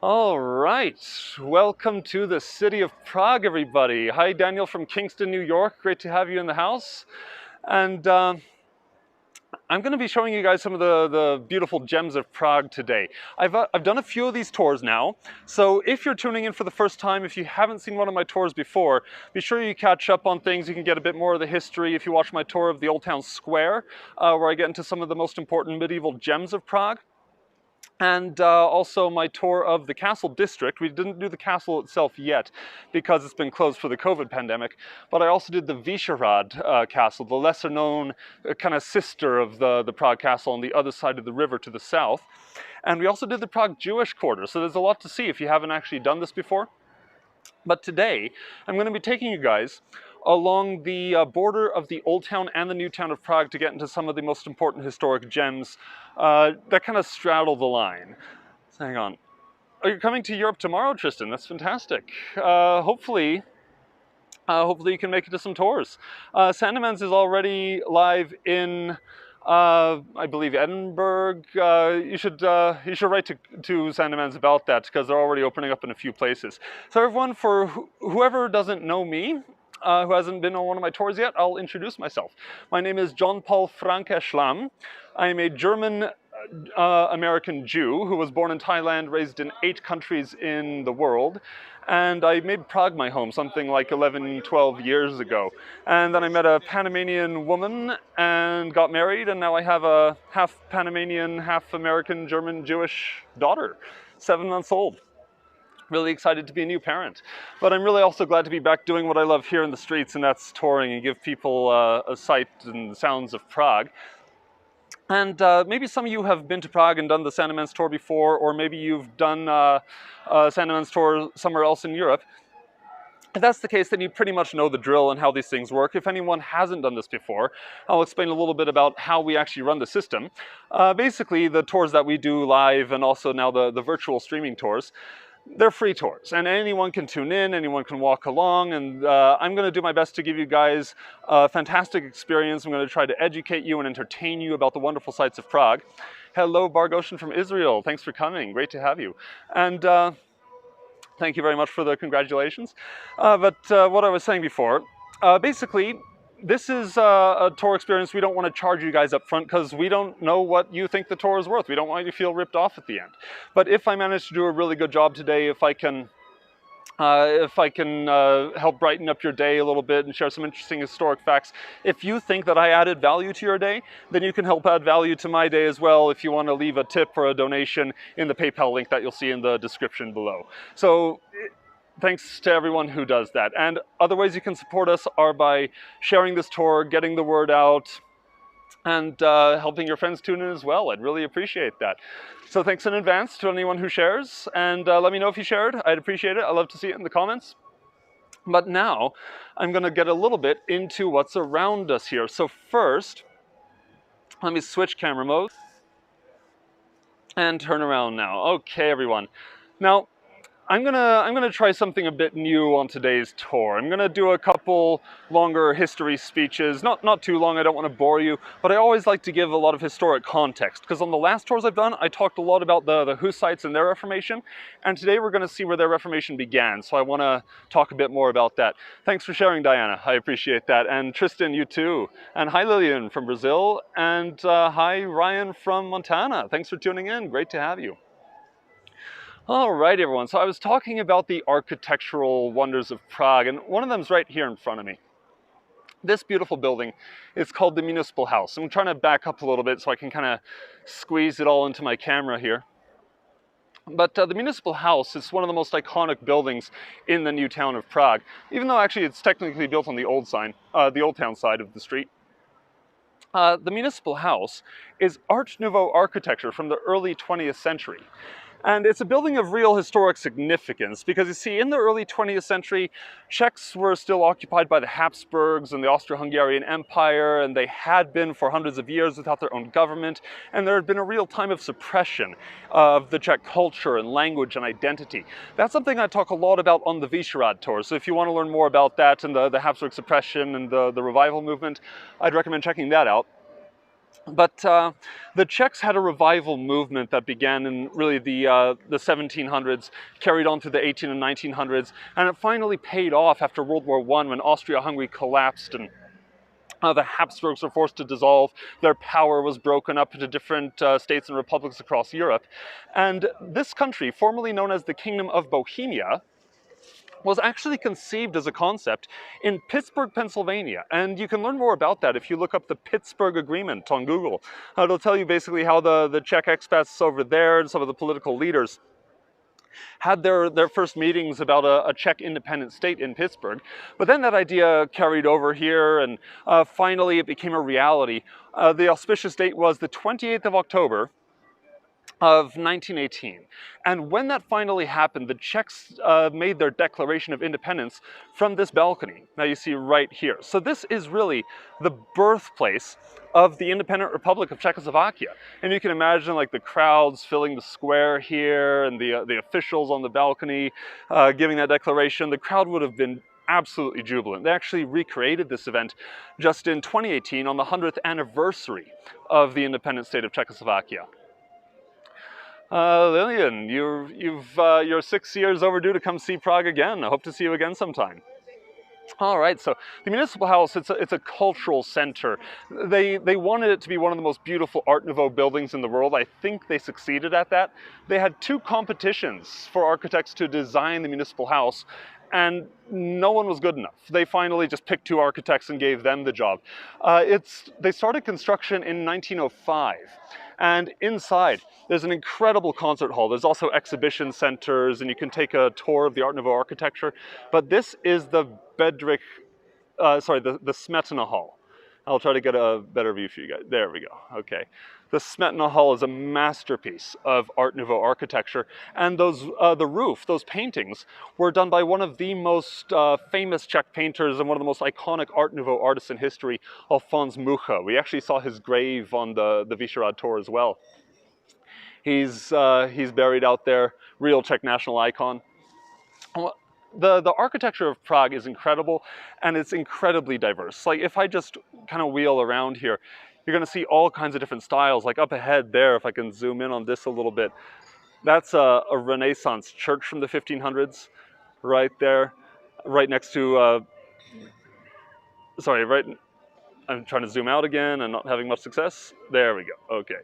All right, welcome to the city of Prague, everybody. Hi, Daniel from Kingston, New York. Great to have you in the house. And I'm going to be showing you guys some of the beautiful gems of Prague today. I've done a few of these tours now, so if you're tuning in for the first time, if you haven't seen one of my tours before, be sure you catch up on things. You can get a bit more of the history if you watch my tour of the Old Town Square, where I get into some of the most important medieval gems of Prague. And also my tour of the castle district. We didn't do the castle itself yet because it's been closed for the COVID pandemic, but I also did the Vyšehrad castle, the lesser known kind of sister of the Prague castle on the other side of the river to the south. And we also did the Prague Jewish quarter, so there's a lot to see if you haven't actually done this before. But today, I'm going to be taking you guys along the border of the Old Town and the New Town of Prague to get into some of the most important historic gems that kind of straddle the line. So hang on. Oh, you're coming to Europe tomorrow, Tristan? That's fantastic. Hopefully you can make it to some tours. SANDEMANs is already live in I believe Edinburgh. You should write to SANDEMANs about that because they're already opening up in a few places. So everyone, for whoever doesn't know me, who hasn't been on one of my tours yet, I'll introduce myself. My name is John Paul Franke Schlam. I am a German American Jew who was born in Thailand, raised in 8 countries in the world, and I made Prague my home something like 11, 12 years ago. And then I met a Panamanian woman and got married, and now I have a half Panamanian, half American, German, Jewish daughter, 7 months old. Really excited to be a new parent. But I'm really also glad to be back doing what I love here in the streets, and that's touring and give people a sight and sounds of Prague. And maybe some of you have been to Prague and done the SANDEMANs tour before, or maybe you've done a SANDEMANs tour somewhere else in Europe. If that's the case, then you pretty much know the drill and how these things work. If anyone hasn't done this before, I'll explain a little bit about how we actually run the system. Basically, the tours that we do live and also now the virtual streaming tours, they're free tours, and anyone can tune in, anyone can walk along, and I'm going to do my best to give you guys a fantastic experience. I'm going to try to educate you and entertain you about the wonderful sights of Prague. Hello, Bargoshen from Israel. Thanks for coming. Great to have you. And thank you very much for the congratulations. But what I was saying before, basically, this is a tour experience we don't want to charge you guys up front because we don't know what you think the tour is worth. We don't want you to feel ripped off at the end. But if I manage to do a really good job today, if I can help brighten up your day a little bit and share some interesting historic facts, if you think that I added value to your day, then you can help add value to my day as well if you want to leave a tip or a donation in the PayPal link that you'll see in the description below. So thanks to everyone who does that. And other ways you can support us are by sharing this tour, getting the word out, and helping your friends tune in as well. I'd really appreciate that. So thanks in advance to anyone who shares, and let me know if you shared. I'd appreciate it. I'd love to see it in the comments. But now, I'm going to get a little bit into what's around us here. So first, let me switch camera mode and turn around now. Okay, everyone. Now, I'm gonna try something a bit new on today's tour. I'm gonna do a couple longer history speeches, not too long, I don't want to bore you, but I always like to give a lot of historic context, because on the last tours I've done, I talked a lot about the Hussites and their Reformation, and today we're gonna see where their Reformation began, so I want to talk a bit more about that. Thanks for sharing, Diana, I appreciate that, and Tristan, you too, and hi Lillian from Brazil, and hi Ryan from Montana, thanks for tuning in, great to have you. All right, everyone. So I was talking about the architectural wonders of Prague, and one of them is right here in front of me. This beautiful building is called the Municipal House. I'm trying to back up a little bit so I can kind of squeeze it all into my camera here. But the Municipal House is one of the most iconic buildings in the new town of Prague, even though actually it's technically built on the Old Town side of the street. The Municipal House is Art Nouveau architecture from the early 20th century. And it's a building of real historic significance because you see, in the early 20th century, Czechs were still occupied by the Habsburgs and the Austro-Hungarian Empire, and they had been for hundreds of years without their own government, and there had been a real time of suppression of the Czech culture and language and identity. That's something I talk a lot about on the Vyšehrad tour, so if you want to learn more about that and the Habsburg suppression and the revival movement, I'd recommend checking that out. But the Czechs had a revival movement that began in really the 1700s, carried on through the 18 and 1900s, and it finally paid off after World War I when Austria-Hungary collapsed and the Habsburgs were forced to dissolve. Their power was broken up into different states and republics across Europe. And this country, formerly known as the Kingdom of Bohemia, was actually conceived as a concept in Pittsburgh, Pennsylvania. And you can learn more about that if you look up the Pittsburgh Agreement on Google. It'll tell you basically how the Czech expats over there and some of the political leaders had their first meetings about a Czech independent state in Pittsburgh. But then that idea carried over here, and finally it became a reality. The auspicious date was the 28th of October of 1918. And when that finally happened, the Czechs made their declaration of independence from this balcony. Now you see right here. So this is really the birthplace of the independent Republic of Czechoslovakia. And you can imagine like the crowds filling the square here and the officials on the balcony giving that declaration. The crowd would have been absolutely jubilant. They actually recreated this event just in 2018 on the 100th anniversary of the independent state of Czechoslovakia. Lillian, you're 6 years overdue to come see Prague again. I hope to see you again sometime. All right, so the Municipal House, it's a cultural center. They wanted it to be one of the most beautiful Art Nouveau buildings in the world. I think they succeeded at that. They had 2 competitions for architects to design the Municipal House, and no one was good enough. They finally just picked 2 architects and gave them the job. They started construction in 1905. And inside, there's an incredible concert hall. There's also exhibition centers, and you can take a tour of the Art Nouveau architecture. But this is the the Smetana Hall. I'll try to get a better view for you guys. There we go. Okay. The Smetana Hall is a masterpiece of Art Nouveau architecture, and the roof, those paintings, were done by one of the most famous Czech painters and one of the most iconic Art Nouveau artists in history, Alphonse Mucha. We actually saw his grave on the Vyšehrad tour as well. He's buried out there, real Czech national icon. The architecture of Prague is incredible, and it's incredibly diverse. Like if I just kind of wheel around here, you're going to see all kinds of different styles. Like up ahead there, if I can zoom in on this a little bit, that's a Renaissance church from the 1500s, right there, right next to, I'm trying to zoom out again and not having much success. There we go, okay.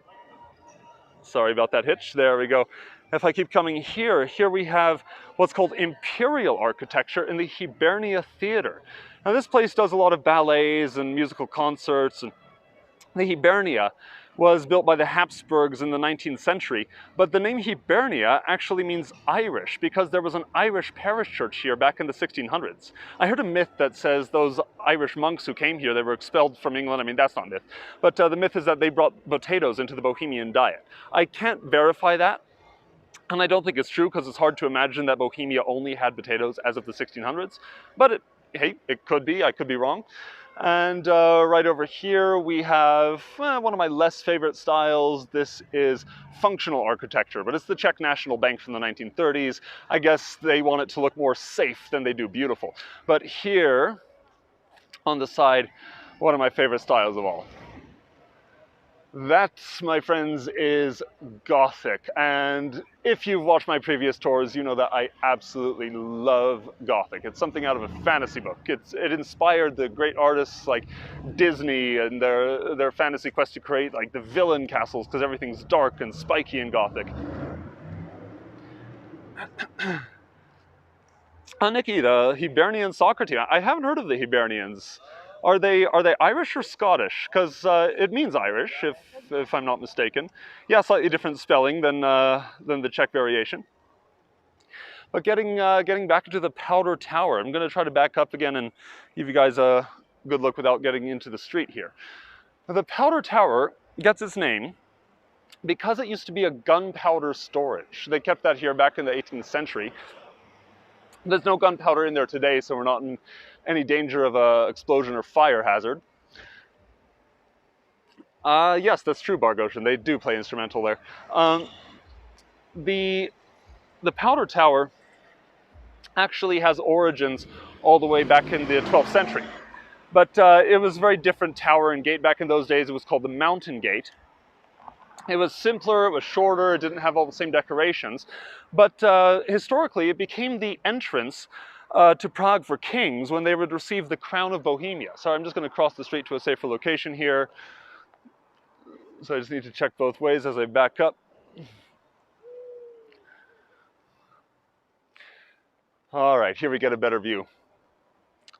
Sorry about that hitch, there we go. If I keep coming here we have what's called Imperial architecture in the Hibernia Theater. Now this place does a lot of ballets and musical concerts, and the Hibernia was built by the Habsburgs in the 19th century, but the name Hibernia actually means Irish because there was an Irish parish church here back in the 1600s. I heard a myth that says those Irish monks who came here, they were expelled from England. I mean, that's not a myth. But the myth is that they brought potatoes into the Bohemian diet. I can't verify that, and I don't think it's true because it's hard to imagine that Bohemia only had potatoes as of the 1600s, but hey, it could be, I could be wrong. And right over here we have one of my less favorite styles. This is functional architecture, but it's the Czech National Bank from the 1930s. I guess they want it to look more safe than they do beautiful. But here on the side, one of my favorite styles of all. That, my friends, is Gothic. And if you've watched my previous tours, you know that I absolutely love Gothic. It's something out of a fantasy book. It inspired the great artists like Disney and their fantasy quest to create like the villain castles because everything's dark and spiky in Gothic. Nikki, the Hibernian soccer team. I haven't heard of the Hibernians. Are they Irish or Scottish? Because it means Irish, if I'm not mistaken. Yeah, slightly different spelling than the Czech variation. But getting back into the Powder Tower, I'm going to try to back up again and give you guys a good look without getting into the street here. The Powder Tower gets its name because it used to be a gunpowder storage. They kept that here back in the 18th century. There's no gunpowder in there today, so we're not in any danger of an explosion or fire hazard. Yes, that's true, Bargoshan. They do play instrumental there. The Powder Tower actually has origins all the way back in the 12th century. But it was a very different tower and gate back in those days. It was called the Mountain Gate. It was simpler, it was shorter, it didn't have all the same decorations. But historically, it became the entrance to Prague for kings when they would receive the crown of Bohemia. So I'm just going to cross the street to a safer location here. So I just need to check both ways as I back up. All right, here we get a better view.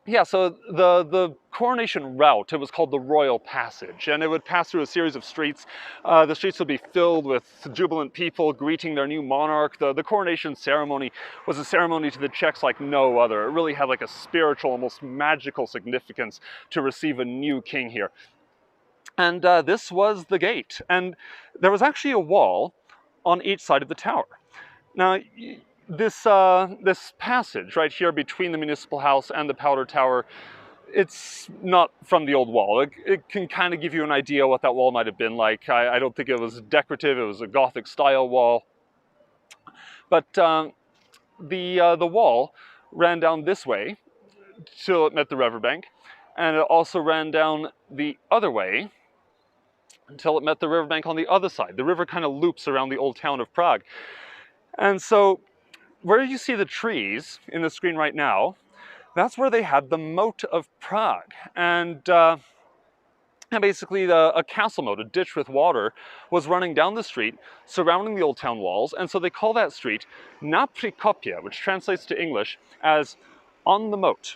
Yeah, so the coronation route, it was called the Royal Passage, and it would pass through a series of streets. The streets would be filled with jubilant people greeting their new monarch. The coronation ceremony was a ceremony to the Czechs like no other. It really had like a spiritual, almost magical significance to receive a new king here. And this was the gate, and there was actually a wall on each side of the tower. Now, this passage right here between the Municipal House and the Powder Tower, it's not from the old wall. It can kind of give you an idea what that wall might have been like. I don't think it was decorative, it was a Gothic style wall. But the wall ran down this way till it met the riverbank, and it also ran down the other way until it met the riverbank on the other side. The river kind of loops around the old town of Prague. And so where you see the trees in the screen right now, that's where they had the moat of Prague. And basically a castle moat, a ditch with water, was running down the street, surrounding the old town walls. And so they call that street Na Překopě, which translates to English as on the moat.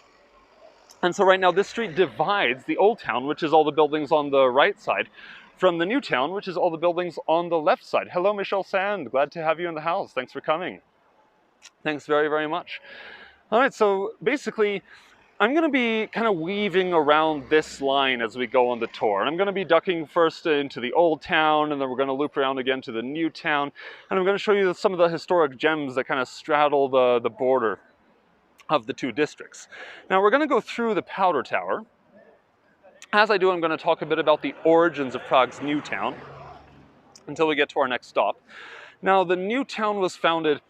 And so right now this street divides the old town, which is all the buildings on the right side, from the new town, which is all the buildings on the left side. Hello, Michelle Sand. Glad to have you in the house. Thanks for coming. Thanks very, very much. All right, so basically, I'm going to be kind of weaving around this line as we go on the tour. And I'm going to be ducking first into the old town, and then we're going to loop around again to the new town. And I'm going to show you some of the historic gems that kind of straddle the border of the two districts. Now, we're going to go through the Powder Tower. As I do, I'm going to talk a bit about the origins of Prague's new town until we get to our next stop. Now, the new town was founded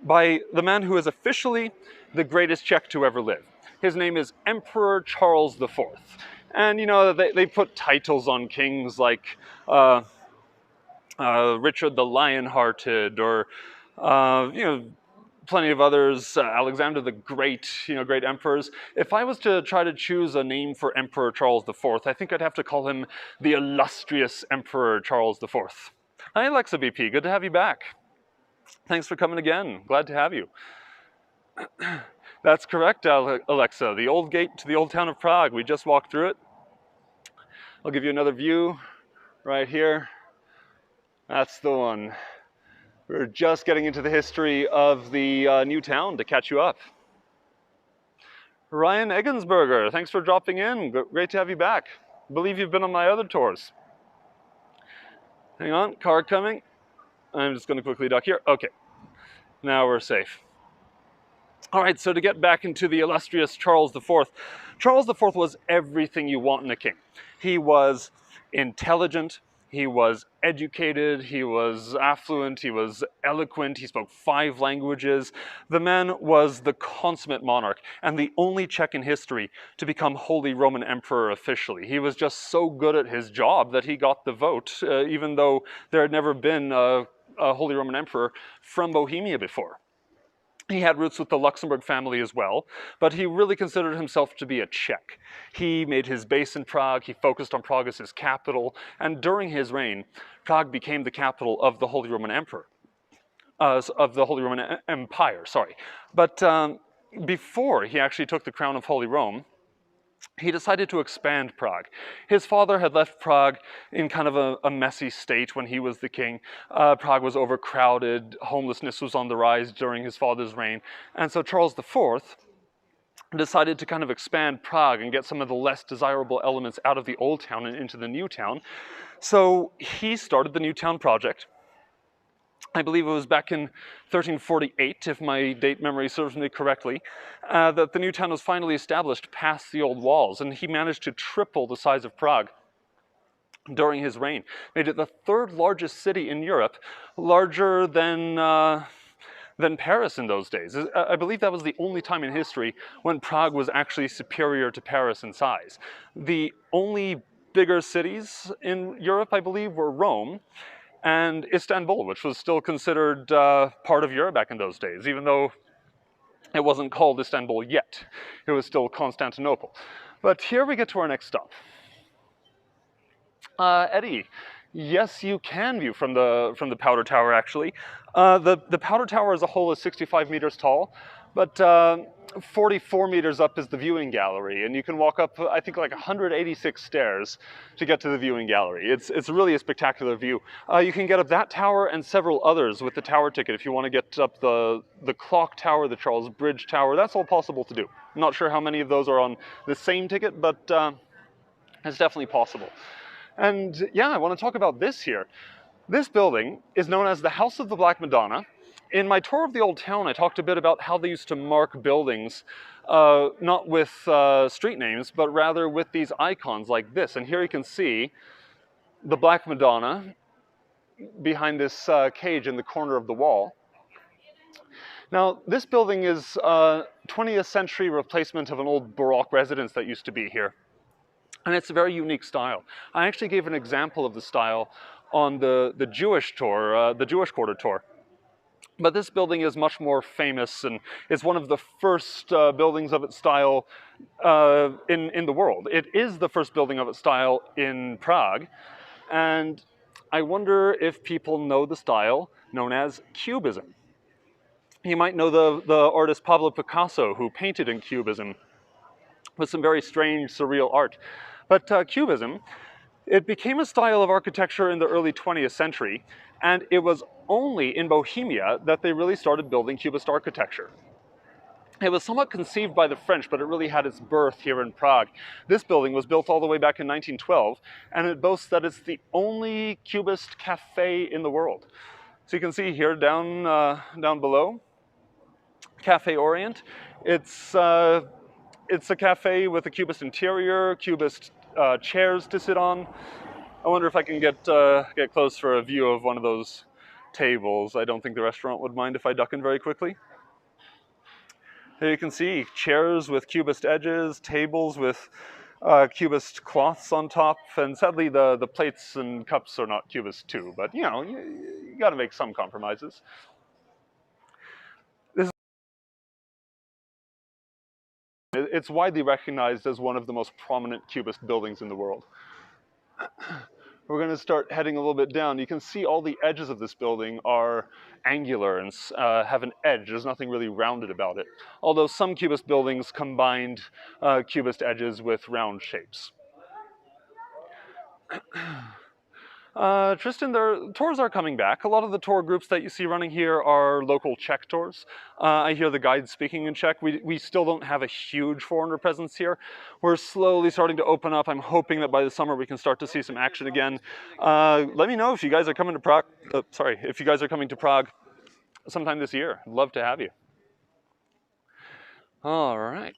by the man who is officially the greatest Czech to ever live. His name is Emperor Charles IV. And, you know, they put titles on kings like Richard the Lion-Hearted, or, you know, plenty of others, Alexander the Great, you know, great emperors. If I was to try to choose a name for Emperor Charles IV, I think I'd have to call him the illustrious Emperor Charles IV. Hi, Alexa BP, good to have you back. Thanks for coming again, glad to have you. That's correct, Alexa, the old gate to the old town of Prague. We just walked through it. I'll give you another view right here. That's the one. We're just getting into the history of the new town to catch you up. Ryan Eggensberger, thanks for dropping in. Great to have you back. I believe you've been on my other tours. Hang on, car coming. I'm just going to quickly duck here. Okay, now we're safe. All right, so to get back into the illustrious Charles IV. Charles IV was everything you want in a king. He was intelligent, he was educated, he was affluent, he was eloquent, he spoke 5 languages. The man was the consummate monarch and the only Czech in history to become Holy Roman Emperor officially. He was just so good at his job that he got the vote, even though there had never been a Holy Roman Emperor from Bohemia before. He had roots with the Luxembourg family as well, but he really considered himself to be a Czech. He made his base in Prague, he focused on Prague as his capital, and during his reign, Prague became the capital of the Holy Roman Emperor, of the Holy Roman Empire, sorry. But before he actually took the crown of Holy Rome, he decided to expand Prague. His father had left Prague in kind of a messy state when he was the king. Prague was overcrowded, homelessness was on the rise during his father's reign. And so Charles IV decided to kind of expand Prague and get some of the less desirable elements out of the old town and into the new town. So he started the New Town project. I believe it was back in 1348, if my date memory serves me correctly, that the new town was finally established past the old walls, and he managed to triple the size of Prague during his reign. Made it the 3rd largest city in Europe, larger than than Paris in those days. I believe that was the only time in history when Prague was actually superior to Paris in size. The only bigger cities in Europe, I believe, were Rome and Istanbul, which was still considered part of Europe back in those days, even though it wasn't called Istanbul yet. It was still Constantinople. But here we get to our next stop. Eddie, yes, you can view from the Powder Tower, actually. The Powder Tower as a whole is 65 meters tall, but 44 meters up is the viewing gallery, and you can walk up, I think, like 186 stairs to get to the viewing gallery. It's really a spectacular view. You can get up that tower and several others with the tower ticket if you want to get up the Clock Tower, the Charles Bridge Tower. That's all possible to do. I'm not sure how many of those are on the same ticket, but it's definitely possible. And yeah, I want to talk about this here. This building is known as the House of the Black Madonna. In my tour of the old town, I talked a bit about how they used to mark buildings, not with street names, but rather with these icons like this. And here you can see the Black Madonna behind this cage in the corner of the wall. Now, this building is a 20th century replacement of an old Baroque residence that used to be here. And it's a very unique style. I actually gave an example of the style on the Jewish tour, the Jewish Quarter tour. But this building is much more famous, and it's one of the first buildings of its style in the world. It is the first building of its style in Prague, and I wonder if people know the style known as Cubism. You might know the artist Pablo Picasso, who painted in Cubism with some very strange, surreal art. But Cubism, it became a style of architecture in the early 20th century, and it was only in Bohemia that they really started building Cubist architecture. It was somewhat conceived by the French, but it really had its birth here in Prague. This building was built all the way back in 1912, and it boasts that it's the only Cubist cafe in the world. So you can see here down below, Cafe Orient. It's a cafe with a Cubist interior, Cubist chairs to sit on. I wonder if I can get close for a view of one of those tables. I don't think the restaurant would mind if I duck in very quickly. Here you can see chairs with Cubist edges, tables with Cubist cloths on top, and sadly the plates and cups are not Cubist too, but you know, you gotta make some compromises. It's widely recognized as one of the most prominent Cubist buildings in the world. We're going to start heading a little bit down. You can see all the edges of this building are angular and have an edge. There's nothing really rounded about it. Although some Cubist buildings combined Cubist edges with round shapes. Tristan, their tours are coming back. A lot of the tour groups that you see running here are local Czech tours. I hear the guides speaking in Czech. We still don't have a huge foreigner presence here. We're slowly starting to open up. I'm hoping that by the summer we can start to see some action again. Let me know if you guys are coming to Prague. If you guys are coming to Prague sometime this year. I'd love to have you. All right.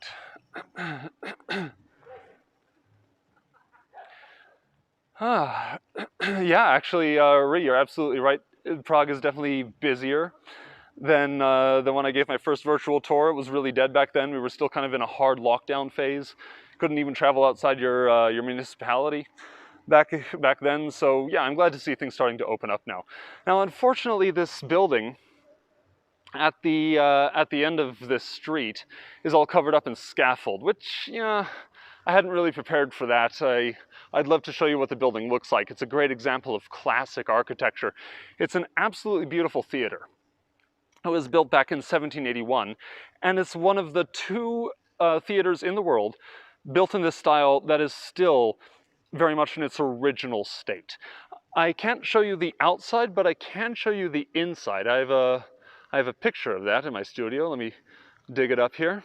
Yeah, actually, Ray, you're absolutely right. Prague is definitely busier than when I gave my first virtual tour. It was really dead back then. We were still kind of in a hard lockdown phase. Couldn't even travel outside your municipality back then. So yeah, I'm glad to see things starting to open up now. Now, unfortunately, this building at the end of this street is all covered up in scaffold, which, yeah, I hadn't really prepared for that. I'd love to show you what the building looks like. It's a great example of classic architecture. It's an absolutely beautiful theater. It was built back in 1781, and it's one of the two theaters in the world built in this style that is still very much in its original state. I can't show you the outside, but I can show you the inside. I have a picture of that in my studio. Let me dig it up here.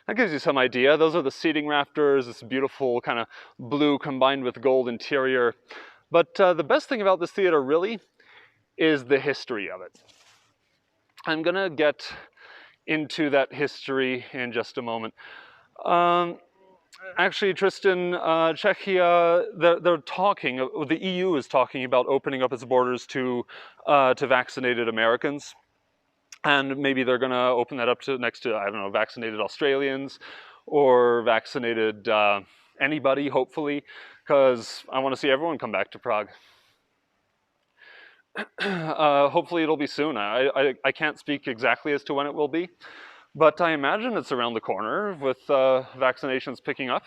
That gives you some idea. Those are the seating rafters, this beautiful kind of blue combined with gold interior. But the best thing about this theater really is the history of it. I'm gonna get into that history in just a moment. actually, Tristan, Czechia, they're talking, the EU is talking about opening up its borders to vaccinated Americans. And maybe they're going to open that up to next to, I don't know, vaccinated Australians or vaccinated anybody, hopefully, because I want to see everyone come back to Prague. Hopefully it'll be soon. I can't speak exactly as to when it will be, but I imagine it's around the corner with vaccinations picking up.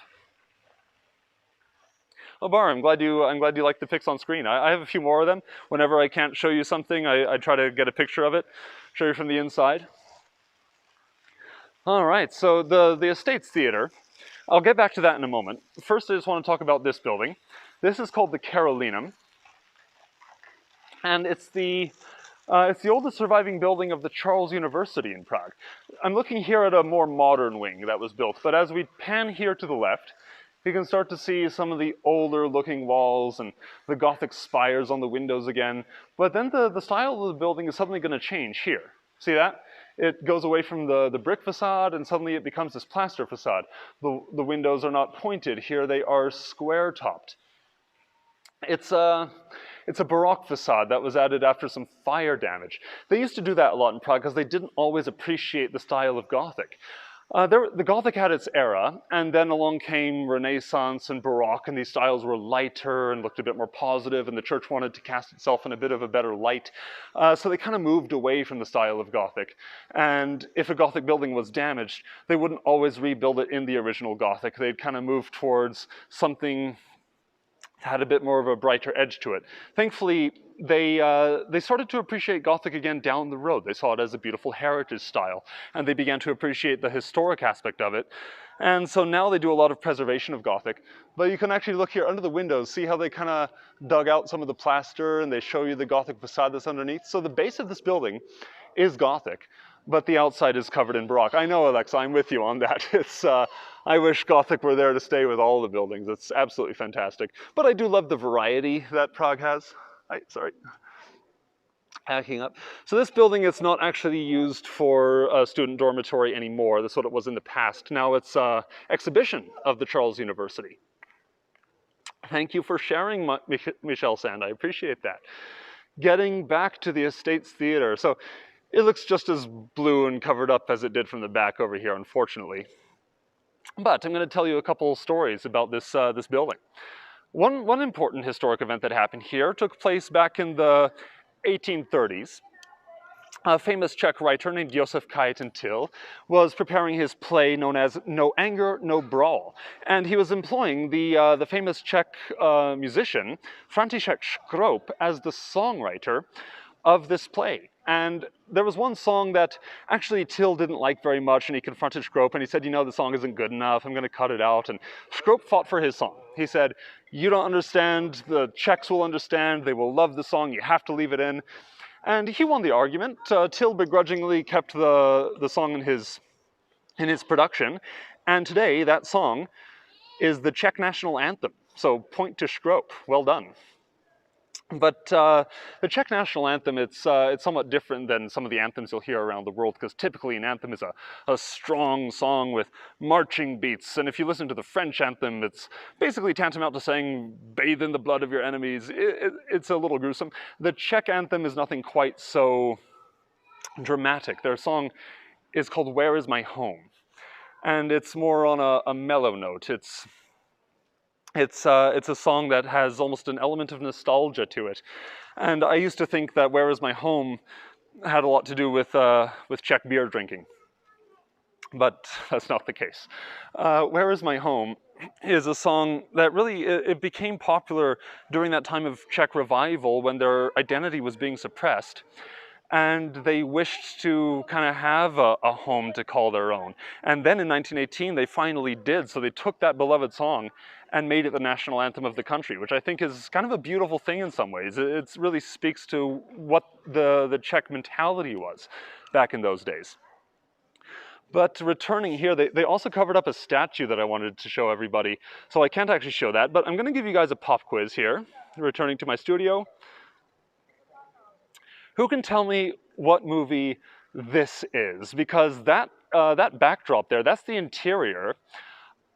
Oh, Bar, I'm glad you like the pics on screen. I have a few more of them. Whenever I can't show you something, I try to get a picture of it, show you from the inside. All right, so the Estates Theater, I'll get back to that in a moment. First, I just want to talk about this building. This is called the Karolinum, and it's the oldest surviving building of the Charles University in Prague. I'm looking here at a more modern wing that was built, but as we pan here to the left, you can start to see some of the older looking walls and the Gothic spires on the windows again. But then the style of the building is suddenly going to change here. See that? It goes away from the brick facade and suddenly it becomes this plaster facade. The windows are not pointed. Here they are square topped. It's a Baroque facade that was added after some fire damage. They used to do that a lot in Prague because they didn't always appreciate the style of Gothic. The Gothic had its era, and then along came Renaissance and Baroque, and these styles were lighter and looked a bit more positive, and the church wanted to cast itself in a bit of a better light. So they kind of moved away from the style of Gothic. And if a Gothic building was damaged, they wouldn't always rebuild it in the original Gothic. They'd kind of move towards something that had a bit more of a brighter edge to it. Thankfully, they started to appreciate Gothic again down the road. They saw it as a beautiful heritage style, and they began to appreciate the historic aspect of it. And so now they do a lot of preservation of Gothic. But you can actually look here under the windows, see how they kind of dug out some of the plaster, and they show you the Gothic facade that's underneath. So the base of this building is Gothic, but the outside is covered in Baroque. I know, Alexa, I'm with you on that. I wish Gothic were there to stay with all the buildings. It's absolutely fantastic. But I do love the variety that Prague has. Sorry. Hacking up. So this building is not actually used for a student dormitory anymore. That's what it was in the past. Now it's an exhibition of the Charles University. Thank you for sharing, Michelle Sand. I appreciate that. Getting back to the Estates Theater. So it looks just as blue and covered up as it did from the back over here, unfortunately. But I'm going to tell you a couple stories about this building. One important historic event that happened here took place back in the 1830s. A famous Czech writer named Josef Kajetan was preparing his play known as No Anger, No Brawl. And he was employing the famous Czech musician František Škroop as the songwriter of this play. And there was one song that actually Till didn't like very much, and he confronted Škroop and he said, you know, the song isn't good enough, I'm going to cut it out. And Škroop fought for his song. He said, you don't understand, the Czechs will understand, they will love the song, you have to leave it in. And he won the argument. Till begrudgingly kept the song in his production, and today that song is the Czech national anthem. So point to Škroop, well done. But the Czech national anthem, it's somewhat different than some of the anthems you'll hear around the world, because typically an anthem is a strong song with marching beats. And if you listen to the French anthem, it's basically tantamount to saying, bathe in the blood of your enemies. It's a little gruesome. The Czech anthem is nothing quite so dramatic. Their song is called Where Is My Home? And it's more on a mellow note. It's a song that has almost an element of nostalgia to it. And I used to think that Where Is My Home had a lot to do with Czech beer drinking. But that's not the case. Where Is My Home is a song that really, it became popular during that time of Czech revival when their identity was being suppressed. And they wished to kind of have a home to call their own. And then in 1918, they finally did. So they took that beloved song and made it the national anthem of the country, which I think is kind of a beautiful thing in some ways. It really speaks to what the Czech mentality was back in those days. But returning here, they also covered up a statue that I wanted to show everybody. So I can't actually show that, but I'm going to give you guys a pop quiz here, returning to my studio. Who can tell me what movie this is? Because that backdrop there, that's the interior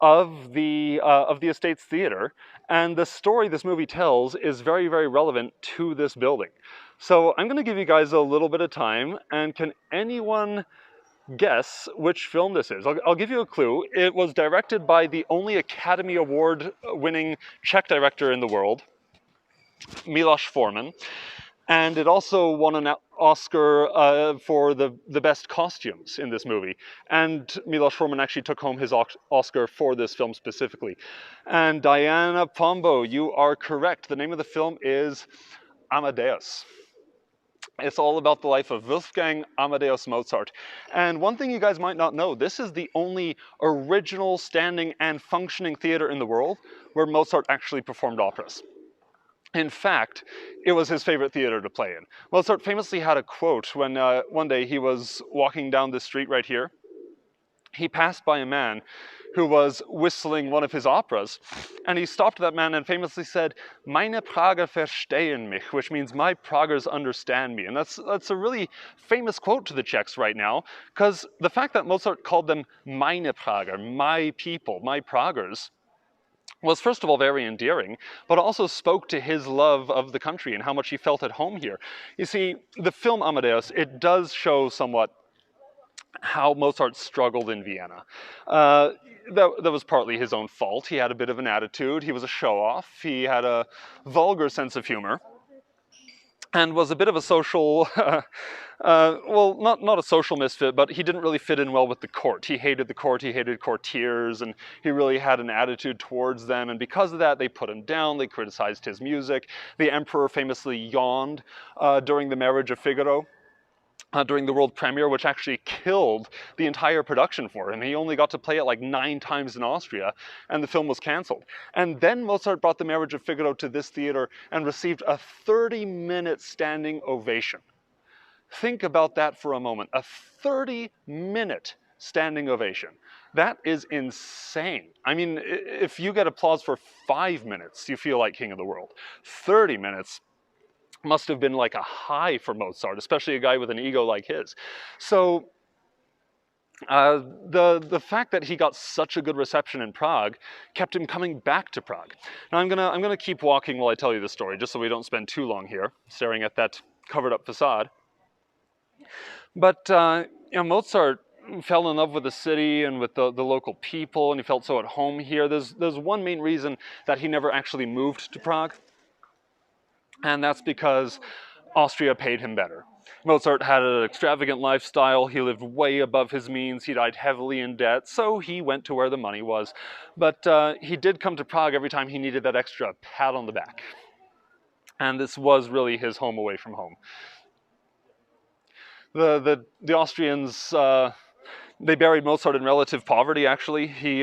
of the Estates Theater, and the story this movie tells is very, very relevant to this building. So I'm going to give you guys a little bit of time, and can anyone guess which film this is? I'll give you a clue. It was directed by the only Academy Award winning Czech director in the world, Milos Forman, and it also won an Oscar for the best costumes in this movie. And Milos Forman actually took home his Oscar for this film specifically. And Diana Pombo, you are correct. The name of the film is Amadeus. It's all about the life of Wolfgang Amadeus Mozart. And one thing you guys might not know, this is the only original standing and functioning theater in the world where Mozart actually performed operas. In fact, it was his favorite theater to play in. Mozart famously had a quote when one day he was walking down the street right here. He passed by a man who was whistling one of his operas, and he stopped that man and famously said, "Meine Prager verstehen mich," which means "my Pragers understand me." And that's a really famous quote to the Czechs right now, because the fact that Mozart called them "meine Prager," my people, my Pragers, was first of all very endearing, but also spoke to his love of the country and how much he felt at home here. You see, the film Amadeus, it does show somewhat how Mozart struggled in Vienna. That was partly his own fault. He had a bit of an attitude, he was a show-off, he had a vulgar sense of humor, and was a bit of a social, well, not a social misfit, but he didn't really fit in well with the court. He hated the court, he hated courtiers, and he really had an attitude towards them, and because of that, they put him down, they criticized his music. The emperor famously yawned during the Marriage of Figaro, during the world premiere, which actually killed the entire production for him. He only got to play it like 9 times in Austria, and the film was canceled. And then Mozart brought the Marriage of Figaro to this theater and received a 30-minute standing ovation. Think about that for a moment. A 30-minute standing ovation. That is insane. I mean, if you get applause for 5 minutes, you feel like king of the world. 30 minutes must have been like a high for Mozart, especially a guy with an ego like his. So the fact that he got such a good reception in Prague kept him coming back to Prague. Now I'm gonna keep walking while I tell you the story, just so we don't spend too long here staring at that covered up facade. But you know, Mozart fell in love with the city and with the local people, and he felt so at home here. There's one main reason that he never actually moved to Prague, and that's because Austria paid him better. Mozart had an extravagant lifestyle, he lived way above his means, he died heavily in debt, so he went to where the money was. But he did come to Prague every time he needed that extra pat on the back. And this was really his home away from home. The Austrians, they buried Mozart in relative poverty, actually. He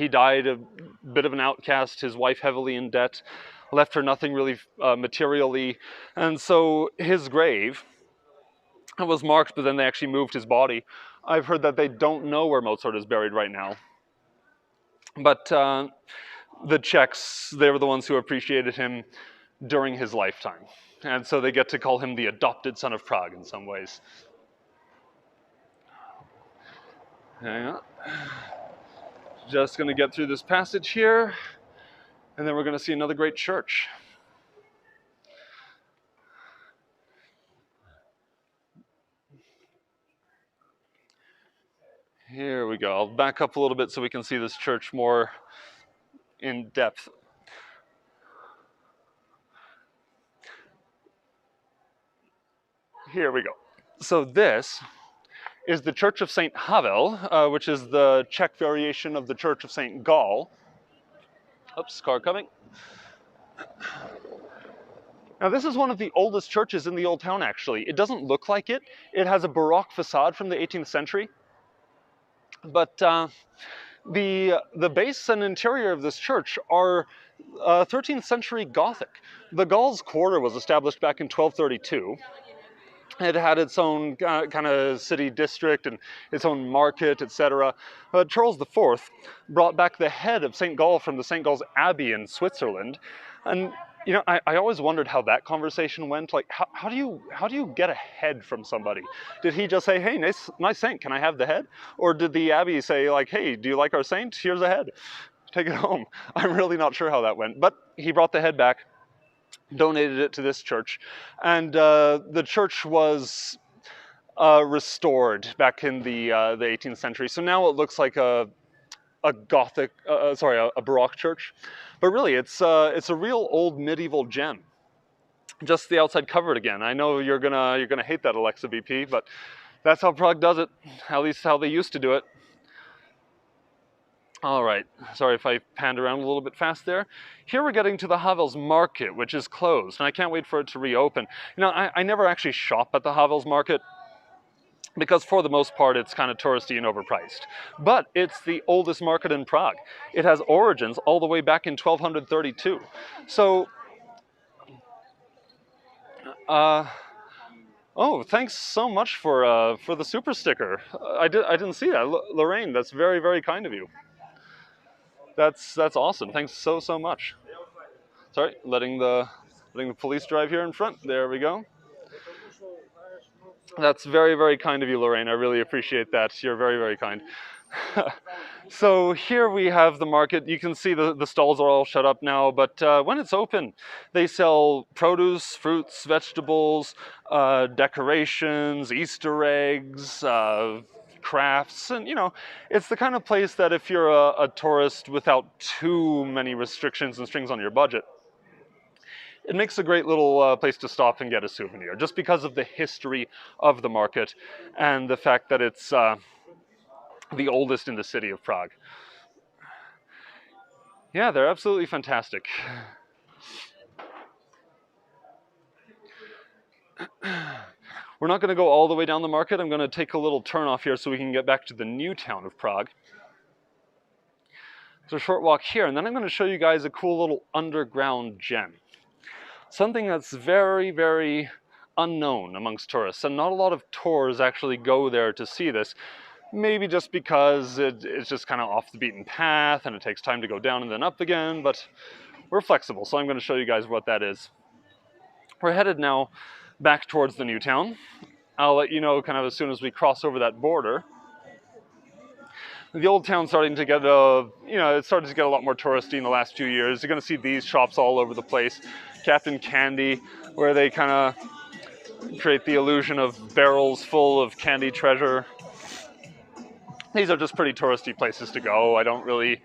died a bit of an outcast, his wife heavily in debt, left her nothing really materially, and so his grave was marked, but then they actually moved his body. I've heard that they don't know where Mozart is buried right now, but the Czechs, they were the ones who appreciated him during his lifetime, and so they get to call him the adopted son of Prague in some ways. Hang on. Just gonna get through this passage here, and then we're going to see another great church. Here we go. I'll back up a little bit so we can see this church more in depth. Here we go. So this is the Church of St. Havel, which is the Czech variation of the Church of St. Gall. Oops, car coming. Now this is one of the oldest churches in the Old Town, actually. It doesn't look like it. It has a Baroque facade from the 18th century. But the base and interior of this church are 13th century Gothic. The Gauls Quarter was established back in 1232. It had its own kind of city district and its own market, etc. Charles IV brought back the head of St. Gall from the St. Gall's Abbey in Switzerland. And You know, I always wondered how that conversation went. Like, how do you get a head from somebody? Did he just say, hey, nice saint, can I have the head? Or did the abbey say, like, hey, do you like our saint? Here's a head. Take it home. I'm really not sure how that went. But he brought the head back, donated it to this church, and the church was restored back in the 18th century. So now it looks like a Gothic, a Baroque church, but really it's a real old medieval gem. Just the outside covered again. I know you're gonna hate that, Alexa BP, but that's how Prague does it. At least how they used to do it. All right, sorry if I panned around a little bit fast there. Here we're getting to the Havel's market, which is closed, and I can't wait for it to reopen. You know, I never actually shop at the Havel's market, because for the most part it's kind of touristy and overpriced. But it's the oldest market in Prague. It has origins all the way back in 1232. So, oh, thanks so much for the super sticker. I didn't see that. Lorraine, that's very, very kind of you. That's awesome. Thanks so much. Sorry, letting the police drive here in front. There we go. That's very, very kind of you, Lorraine. I really appreciate that. You're very, very kind. So here we have the market. You can see the stalls are all shut up now, but when it's open, they sell produce, fruits, vegetables, decorations, Easter eggs, crafts, and you know, it's the kind of place that if you're a tourist without too many restrictions and strings on your budget, it makes a great little place to stop and get a souvenir, just because of the history of the market and the fact that it's the oldest in the city of Prague. Yeah, they're absolutely fantastic. We're not going to go all the way down the market. I'm going to take a little turn off here so we can get back to the new town of Prague. It's a short walk here, and then I'm going to show you guys a cool little underground gem. Something that's very, very unknown amongst tourists, and not a lot of tours actually go there to see this. Maybe just because it's just kind of off the beaten path and it takes time to go down and then up again, but we're flexible, so I'm going to show you guys what that is. We're headed now back towards the new town. I'll let you know kind of as soon as we cross over that border. The old town's starting to get it's started to get a lot more touristy in the last few years. You're going to see these shops all over the place. Captain Candy, where they kind of create the illusion of barrels full of candy treasure. These are just pretty touristy places to go. I don't really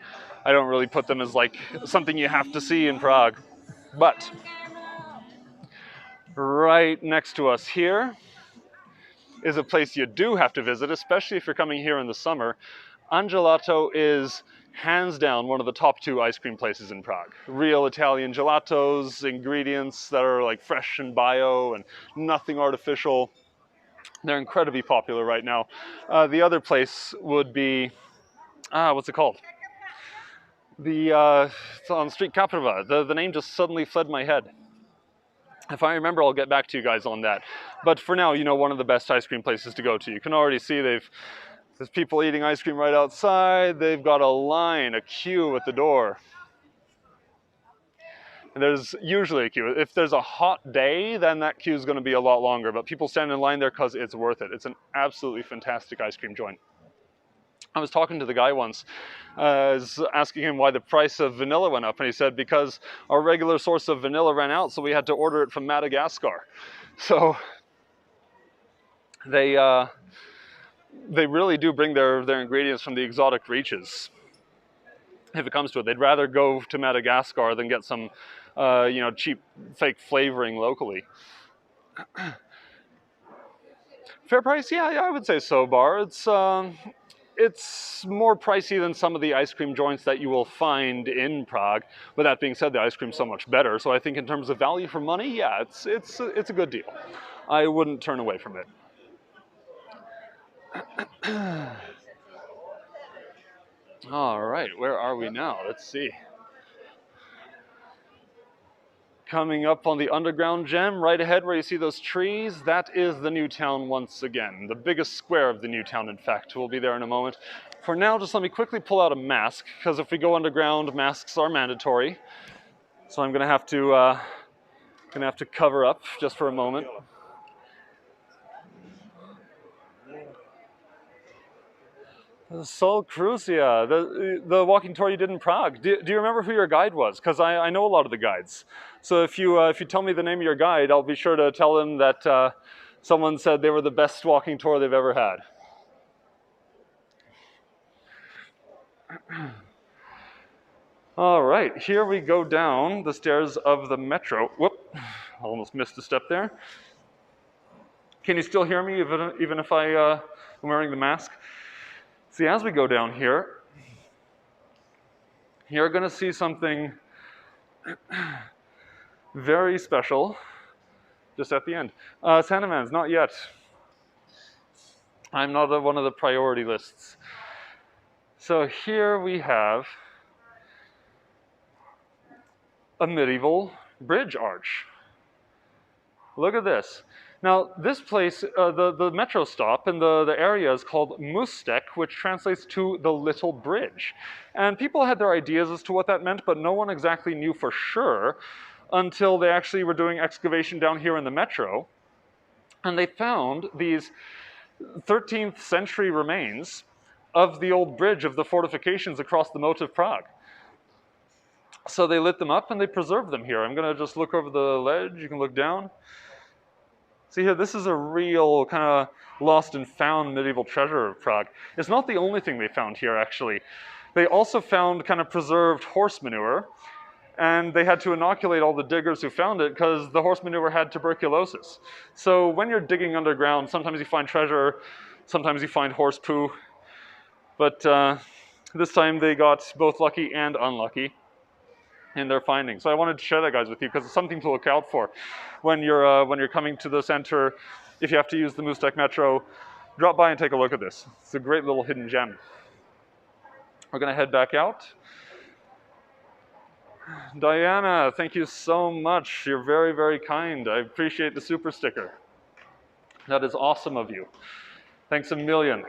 put them as like something you have to see in Prague. But right next to us here is a place you do have to visit, especially if you're coming here in the summer. Angelato is hands down one of the top 2 ice cream places in Prague. Real Italian gelatos, ingredients that are like fresh and bio and nothing artificial. They're incredibly popular right now. The other place would be, what's it called? It's on Street Kaprava. The name just suddenly fled my head. If I remember, I'll get back to you guys on that. But for now, you know, one of the best ice cream places to go to. You can already see there's people eating ice cream right outside. They've got a queue at the door. And there's usually a queue. If there's a hot day, then that queue is going to be a lot longer. But people stand in line there because it's worth it. It's an absolutely fantastic ice cream joint. I was talking to the guy once, asking him why the price of vanilla went up, and he said because our regular source of vanilla ran out, so we had to order it from Madagascar. So they really do bring their ingredients from the exotic reaches. If it comes to it, they'd rather go to Madagascar than get some cheap fake flavoring locally. Fair price? Yeah, I would say so, Bar. It's more pricey than some of the ice cream joints that you will find in Prague. But that being said, the ice cream's so much better. So I think in terms of value for money, yeah, it's a good deal. I wouldn't turn away from it. All right, where are we now? Let's see. Coming up on the underground gem, right ahead where you see those trees, that is the new town once again. The biggest square of the new town, in fact. We'll be there in a moment. For now, just let me quickly pull out a mask, because if we go underground, masks are mandatory. So I'm gonna have to cover up just for a moment. Sol Crucia, the walking tour you did in Prague. Do you remember who your guide was? Because I know a lot of the guides. So if you tell me the name of your guide, I'll be sure to tell them that someone said they were the best walking tour they've ever had. All right, here we go down the stairs of the metro. Whoop, almost missed a step there. Can you still hear me even if I'm wearing the mask? See, as we go down here, you're going to see something very special just at the end. SANDEMANs, not yet. I'm not one of the priority lists. So here we have a medieval bridge arch. Look at this. Now, this place, the metro stop in the area is called Mustek, which translates to the little bridge. And people had their ideas as to what that meant, but no one exactly knew for sure until they actually were doing excavation down here in the metro. And they found these 13th century remains of the old bridge of the fortifications across the moat of Prague. So they lit them up and they preserved them here. I'm going to just look over the ledge. You can look down. See here, this is a real kind of lost and found medieval treasure of Prague. It's not the only thing they found here, actually. They also found kind of preserved horse manure, and they had to inoculate all the diggers who found it because the horse manure had tuberculosis. So when you're digging underground, sometimes you find treasure, sometimes you find horse poo, but this time they got both lucky and unlucky in their findings. So I wanted to share that, guys, with you because it's something to look out for when you're coming to the center. If you have to use the Mustek Metro, drop by and take a look at this. It's a great little hidden gem. We're going to head back out. Diana, thank you so much. You're very, very kind. I appreciate the super sticker. That is awesome of you. Thanks a million.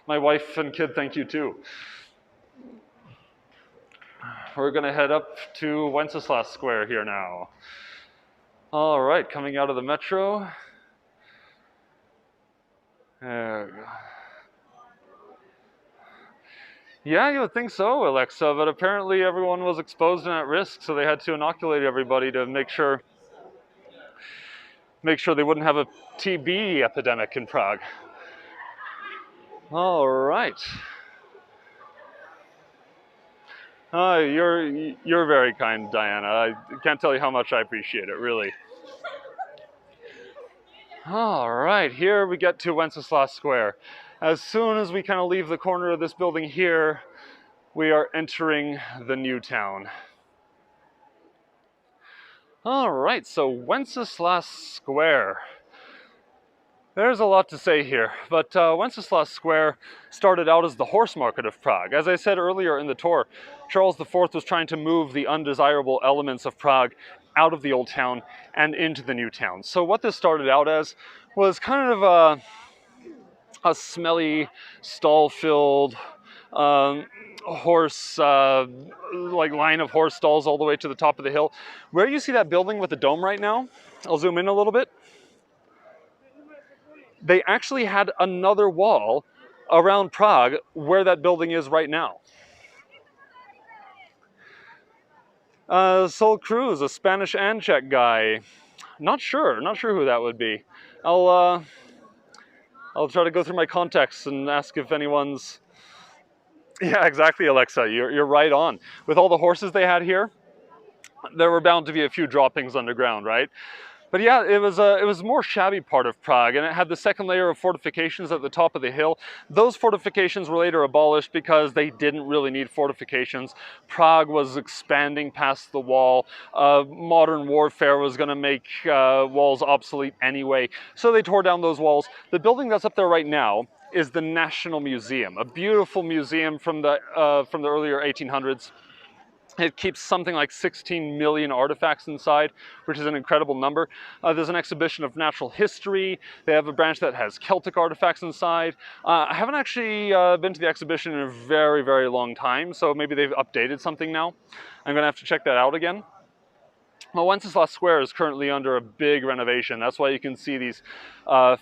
My wife and kid thank you too. We're going to head up to Wenceslas Square here now. All right, coming out of the metro. There we go. Yeah, you would think so, Alexa, but apparently everyone was exposed and at risk, so they had to inoculate everybody to make sure they wouldn't have a TB epidemic in Prague. All right. You're very kind, Diana. I can't tell you how much I appreciate it, really. All right, here we get to Wenceslas Square. As soon as we kind of leave the corner of this building here, we are entering the new town. All right, so Wenceslas Square. There's a lot to say here, but Wenceslas Square started out as the horse market of Prague. As I said earlier in the tour, Charles IV was trying to move the undesirable elements of Prague out of the old town and into the new town. So what this started out as was kind of a smelly, stall-filled horse, like line of horse stalls all the way to the top of the hill. Where you see that building with the dome right now, I'll zoom in a little bit. They actually had another wall around Prague where that building is right now. Sol Cruz, a Spanish and Czech guy. Not sure who that would be. I'll try to go through my contacts and ask if anyone's... Yeah, exactly, Alexa, you're right on. With all the horses they had here, there were bound to be a few droppings underground, right? But yeah, it was a more shabby part of Prague, and it had the second layer of fortifications at the top of the hill. Those fortifications were later abolished because they didn't really need fortifications. Prague was expanding past the wall. Modern warfare was going to make walls obsolete anyway, so they tore down those walls. The building that's up there right now is the National Museum, a beautiful museum from the earlier 1800s. It keeps something like 16 million artifacts inside, which is an incredible number. There's an exhibition of natural history. They have a branch that has Celtic artifacts inside. I haven't actually been to the exhibition in a very, very long time, so maybe they've updated something now. I'm gonna have to check that out again. Well, Wenceslas Square is currently under a big renovation. That's why you can see these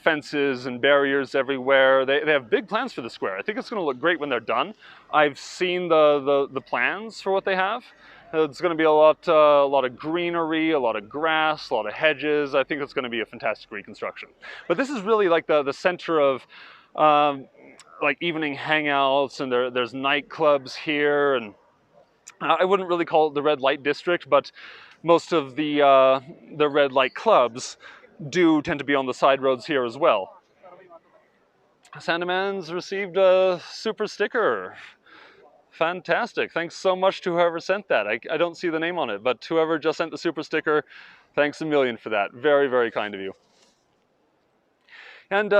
fences and barriers everywhere. They have big plans for the square. I think it's going to look great when they're done. I've seen the plans for what they have. It's going to be a lot of greenery, a lot of grass, a lot of hedges. I think it's going to be a fantastic reconstruction. But this is really like the center of like evening hangouts, and there's nightclubs here, and I wouldn't really call it the red light district, but most of the red light clubs do tend to be on the side roads here as well. SANDEMANs received a super sticker. Fantastic. Thanks so much to whoever sent that. I don't see the name on it, but whoever just sent the super sticker, thanks a million for that. Very, very kind of you. And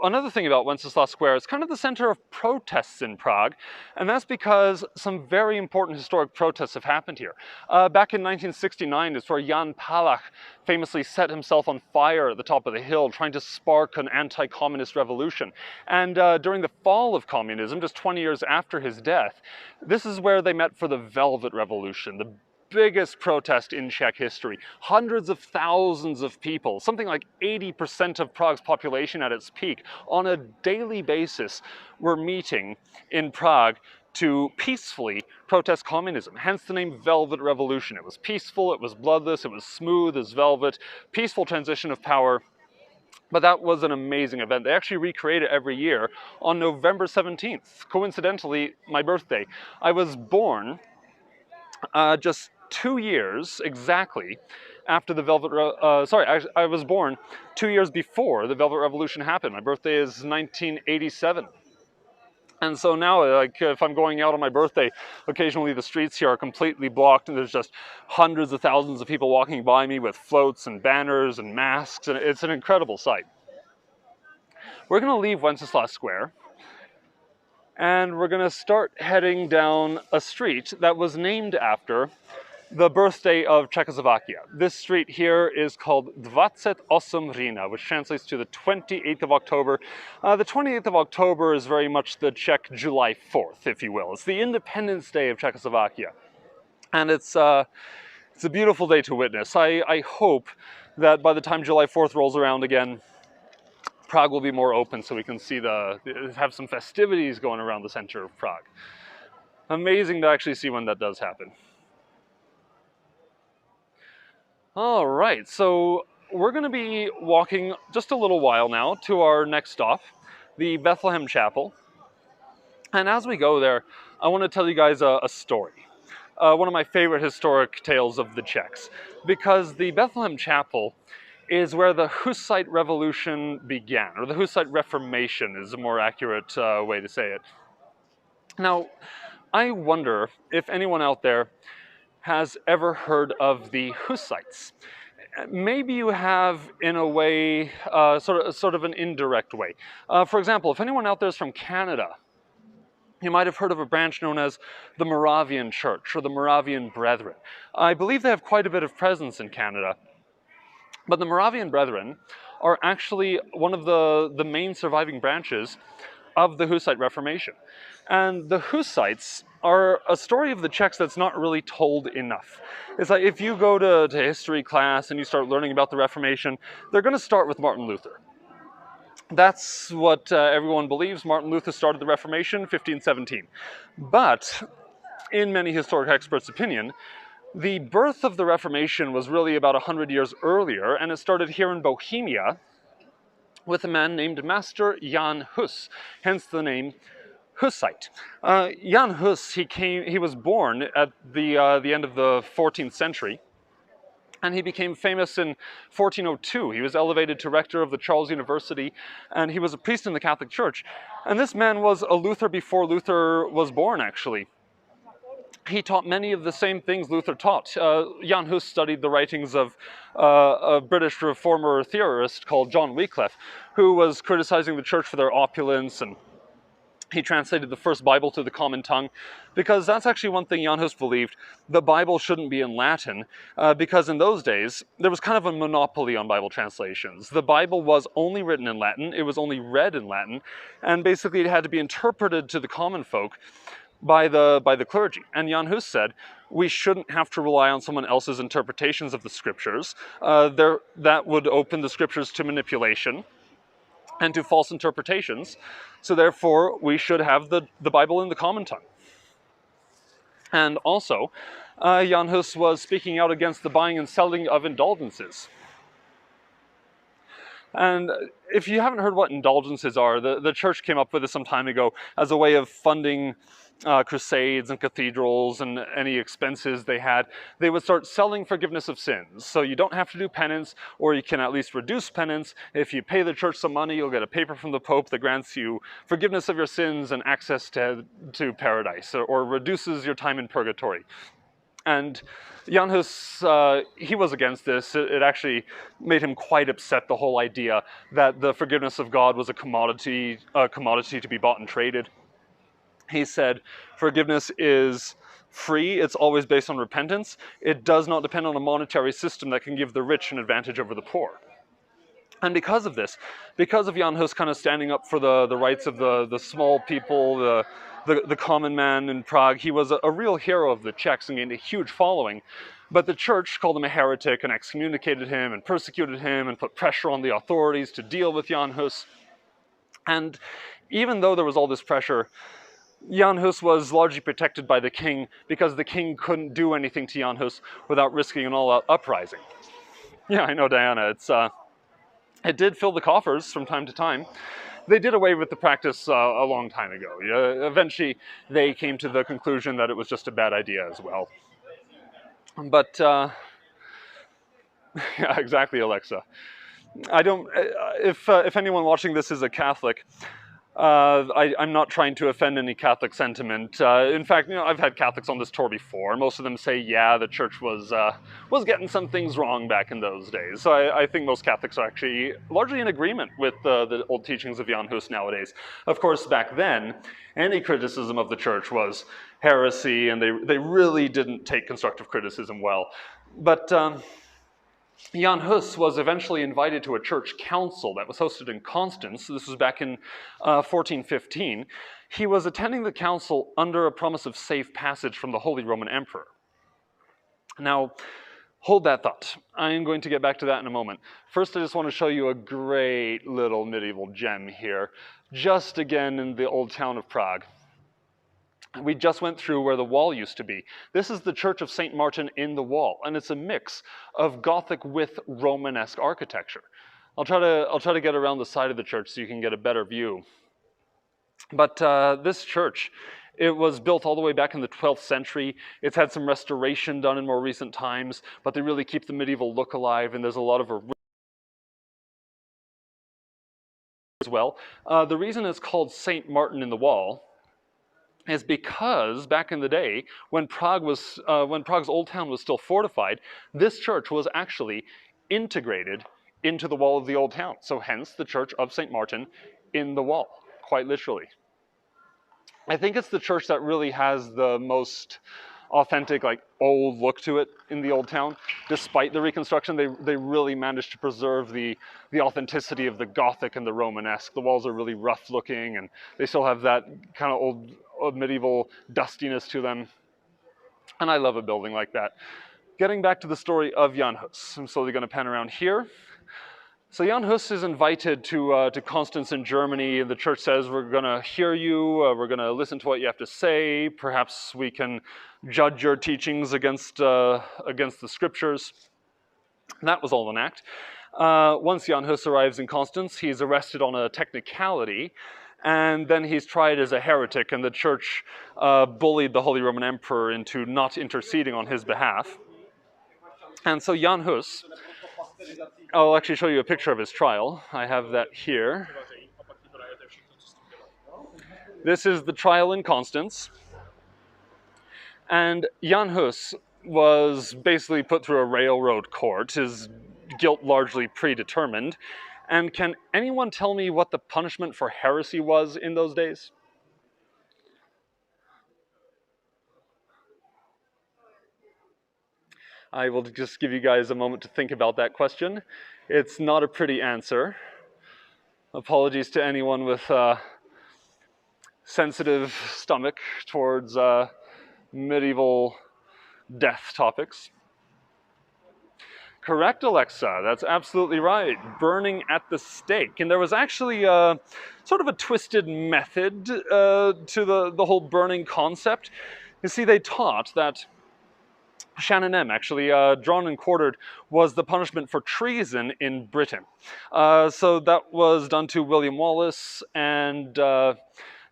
another thing about Wenceslas Square, it's kind of the center of protests in Prague, and that's because some very important historic protests have happened here. Back in 1969, it's where Jan Palach famously set himself on fire at the top of the hill, trying to spark an anti-communist revolution. And during the fall of communism, just 20 years after his death, this is where they met for the Velvet Revolution, the biggest protest in Czech history. Hundreds of thousands of people, something like 80% of Prague's population at its peak, on a daily basis were meeting in Prague to peacefully protest communism, hence the name Velvet Revolution. It was peaceful, it was bloodless, it was smooth as velvet, peaceful transition of power. But that was an amazing event. They actually recreate it every year on November 17th, coincidentally my birthday. I was born just 2 years exactly after the Velvet, I was born 2 years before the Velvet Revolution happened. My birthday is 1987. And so now, like, if I'm going out on my birthday, occasionally the streets here are completely blocked and there's just hundreds of thousands of people walking by me with floats and banners and masks, and it's an incredible sight. We're going to leave Wenceslas Square, and we're going to start heading down a street that was named after the birthday of Czechoslovakia. This street here is called 28 Října, which translates to the 28th of October. The 28th of October is very much the Czech July 4th, if you will. It's the Independence Day of Czechoslovakia. And it's a beautiful day to witness. I hope that by the time July 4th rolls around again, Prague will be more open so we can see have some festivities going around the center of Prague. Amazing to actually see when that does happen. All right, so we're going to be walking just a little while now to our next stop, the Bethlehem Chapel. And as we go there, I want to tell you guys a story. One of my favorite historic tales of the Czechs, because the Bethlehem Chapel is where the Hussite Revolution began, or the Hussite Reformation is a more accurate way to say it. Now, I wonder if anyone out there has ever heard of the Hussites. Maybe you have, in a way, sort of an indirect way. For example, if anyone out there is from Canada, you might have heard of a branch known as the Moravian Church or the Moravian Brethren. I believe they have quite a bit of presence in Canada. But the Moravian Brethren are actually one of the main surviving branches of the Hussite Reformation. And the Hussites are a story of the Czechs that's not really told enough. It's like if you go to history class and you start learning about the Reformation, they're going to start with Martin Luther. That's what everyone believes. Martin Luther started the Reformation, 1517. But in many historic experts' opinion, the birth of the Reformation was really about 100 years earlier, and it started here in Bohemia with a man named Master Jan Hus, hence the name Hussite. Jan Hus, he was born at the end of the 14th century, and he became famous in 1402. He was elevated to rector of the Charles University, and he was a priest in the Catholic Church. And this man was a Luther before Luther was born, actually. He taught many of the same things Luther taught. Jan Hus studied the writings of a British reformer theorist called John Wycliffe, who was criticizing the church for their opulence, and he translated the first Bible to the common tongue, because that's actually one thing Jan Hus believed. The Bible shouldn't be in Latin, because in those days, there was kind of a monopoly on Bible translations. The Bible was only written in Latin, it was only read in Latin, and basically it had to be interpreted to the common folk by the clergy. And Jan Hus said, we shouldn't have to rely on someone else's interpretations of the scriptures. That would open the scriptures to manipulation and to false interpretations. So therefore, we should have the Bible in the common tongue. And also, Jan Hus was speaking out against the buying and selling of indulgences. And if you haven't heard what indulgences are, the church came up with it some time ago as a way of funding crusades and cathedrals and any expenses they had. They would start selling forgiveness of sins. So you don't have to do penance, or you can at least reduce penance. If you pay the church some money, you'll get a paper from the Pope that grants you forgiveness of your sins and access to paradise, or reduces your time in purgatory. And Jan Hus, he was against this. It actually made him quite upset, the whole idea that the forgiveness of God was a commodity to be bought and traded. He said, forgiveness is free, it's always based on repentance. It does not depend on a monetary system that can give the rich an advantage over the poor. And because of this, because of Jan Hus kind of standing up for the rights of the small people, the common man in Prague, he was a real hero of the Czechs and gained a huge following. But the church called him a heretic and excommunicated him and persecuted him and put pressure on the authorities to deal with Jan Hus. And even though there was all this pressure, Jan Hus was largely protected by the king because the king couldn't do anything to Jan Hus without risking an all-out uprising. Yeah, I know, Diana, it did fill the coffers from time to time. They did away with the practice a long time ago. Eventually, they came to the conclusion that it was just a bad idea as well. But, yeah, exactly, Alexa. If anyone watching this is a Catholic, I'm not trying to offend any Catholic sentiment. In fact, I've had Catholics on this tour before. Most of them say, yeah, the church was getting some things wrong back in those days. So I think most Catholics are actually largely in agreement with the old teachings of Jan Hus nowadays. Of course, back then, any criticism of the church was heresy, and they really didn't take constructive criticism well. But Jan Hus was eventually invited to a church council that was hosted in Constance. This was back in 1415. He was attending the council under a promise of safe passage from the Holy Roman Emperor. Now, hold that thought. I am going to get back to that in a moment. First, I just want to show you a great little medieval gem here, just again in the old town of Prague. We just went through where the wall used to be. This is the Church of St. Martin in the wall, and it's a mix of Gothic with Romanesque architecture. I'll try to get around the side of the church so you can get a better view. But this church, it was built all the way back in the 12th century. It's had some restoration done in more recent times, but they really keep the medieval look alive, and there's a lot of as well. The reason it's called St. Martin in the wall is because back in the day, when Prague's old town was still fortified, this church was actually integrated into the wall of the old town. So hence the Church of St. Martin in the wall, quite literally. I think it's the church that really has the most authentic, old look to it in the old town. Despite the reconstruction, they really managed to preserve the authenticity of the Gothic and the Romanesque. The walls are really rough looking, and they still have that kind of old medieval dustiness to them. And I love a building like that. Getting back to the story of Jan Hus, I'm slowly going to pan around here. So Jan Hus is invited to Constance in Germany, and the church says, we're going to hear you, we're going to listen to what you have to say, perhaps we can judge your teachings against the scriptures. And that was all an act. Once Jan Hus arrives in Constance, he's arrested on a technicality, and then he's tried as a heretic, and the church bullied the Holy Roman Emperor into not interceding on his behalf. And so Jan Hus, I'll actually show you a picture of his trial. I have that here. This is the trial in Constance. And Jan Hus was basically put through a railroad court, his guilt largely predetermined. And can anyone tell me what the punishment for heresy was in those days? I will just give you guys a moment to think about that question. It's not a pretty answer. Apologies to anyone with sensitive stomach towards medieval death topics. Correct, Alexa, that's absolutely right. Burning at the stake. And there was actually sort of a twisted method to the whole burning concept. You see, they taught that Shannon, actually, drawn and quartered, was the punishment for treason in Britain. So that was done to William Wallace and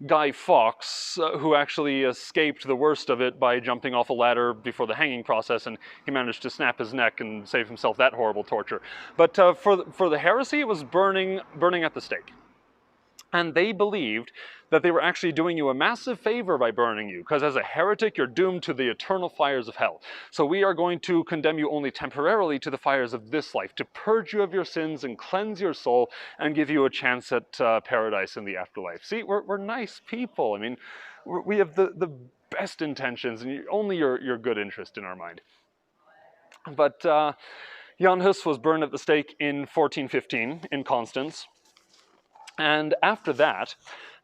Guy Fawkes, who actually escaped the worst of it by jumping off a ladder before the hanging process, and he managed to snap his neck and save himself that horrible torture. But for the heresy, it was burning at the stake. And they believed that they were actually doing you a massive favor by burning you, because as a heretic, you're doomed to the eternal fires of hell. So we are going to condemn you only temporarily to the fires of this life, to purge you of your sins and cleanse your soul and give you a chance at paradise in the afterlife. See, we're nice people. I mean, we have the best intentions and only your good interest in our mind. But Jan Hus was burned at the stake in 1415 in Constance. And after that,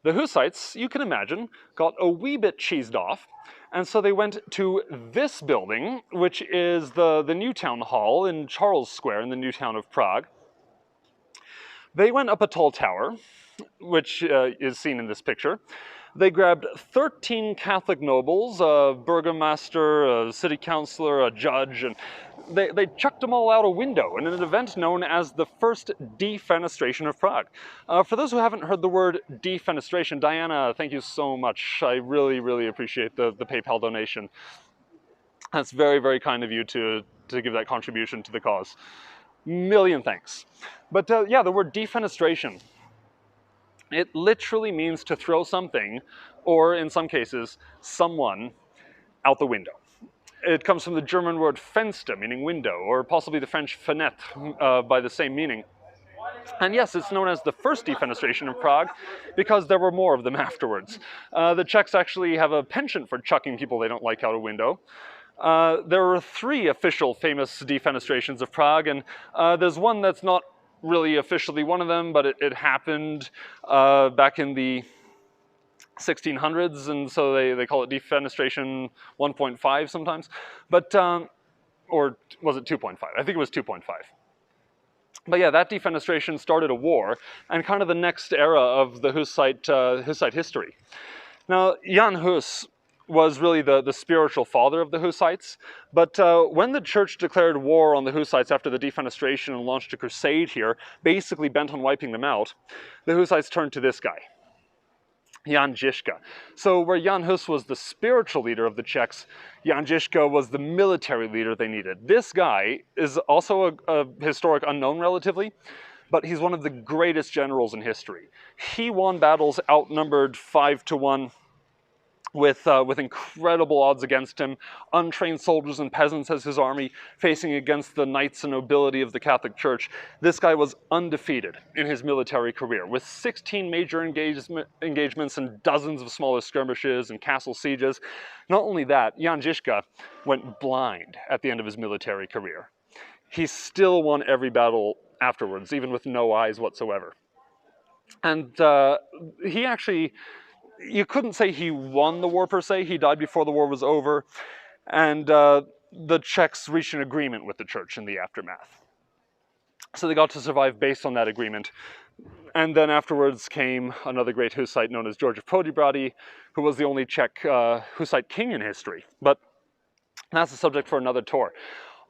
the Hussites, you can imagine, got a wee bit cheesed off. And so they went to this building, which is the new town hall in Charles Square in the new town of Prague. They went up a tall tower, which is seen in this picture. They grabbed 13 Catholic nobles, a burgomaster, a city councillor, a judge, and they chucked them all out a window in an event known as the first defenestration of Prague. For those who haven't heard the word defenestration, Diana, thank you so much. I really, really appreciate the PayPal donation. That's very, very kind of you to give that contribution to the cause. Million thanks. But yeah, the word defenestration. It literally means to throw something, or in some cases, someone, out the window. It comes from the German word Fenster, meaning window, or possibly the French fenêtre by the same meaning. And yes, it's known as the first defenestration in Prague because there were more of them afterwards. The Czechs actually have a penchant for chucking people they don't like out a window. There were 3 official famous defenestrations of Prague, and there's one that's not really officially one of them, but it happened back in the 1600s, and so they call it defenestration 1.5 sometimes. But, or was it 2.5? I think it was 2.5. But yeah, that defenestration started a war, and kind of the next era of the Hussite history. Now, Jan Hus was really the spiritual father of the Hussites, but when the church declared war on the Hussites after the defenestration and launched a crusade here, basically bent on wiping them out, the Hussites turned to this guy, Jan Žižka. So where Jan Hus was the spiritual leader of the Czechs, Jan Žižka was the military leader they needed. This guy is also a historic unknown relatively, but he's one of the greatest generals in history. He won battles outnumbered 5-1 with incredible odds against him, untrained soldiers and peasants as his army, facing against the knights and nobility of the Catholic Church. This guy was undefeated in his military career, with 16 major engagements and dozens of smaller skirmishes and castle sieges. Not only that, Jan Žižka went blind at the end of his military career. He still won every battle afterwards, even with no eyes whatsoever. And he actually, you couldn't say he won the war per se. He died before the war was over, and the Czechs reached an agreement with the church in the aftermath. So they got to survive based on that agreement. And then afterwards came another great Hussite known as George of Poděbrady, who was the only Czech Hussite king in history. But that's a subject for another tour.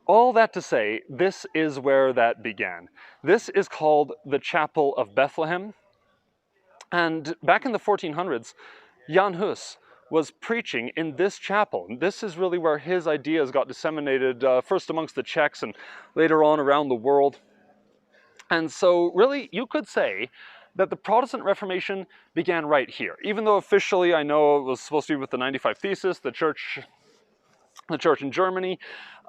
All that to say, this is where that began. This is called the Chapel of Bethlehem. And back in the 1400s, Jan Hus was preaching in this chapel. And this is really where his ideas got disseminated, first amongst the Czechs and later on around the world. And so really, you could say that the Protestant Reformation began right here. Even though officially, I know it was supposed to be with the 95 Thesis, the church in Germany.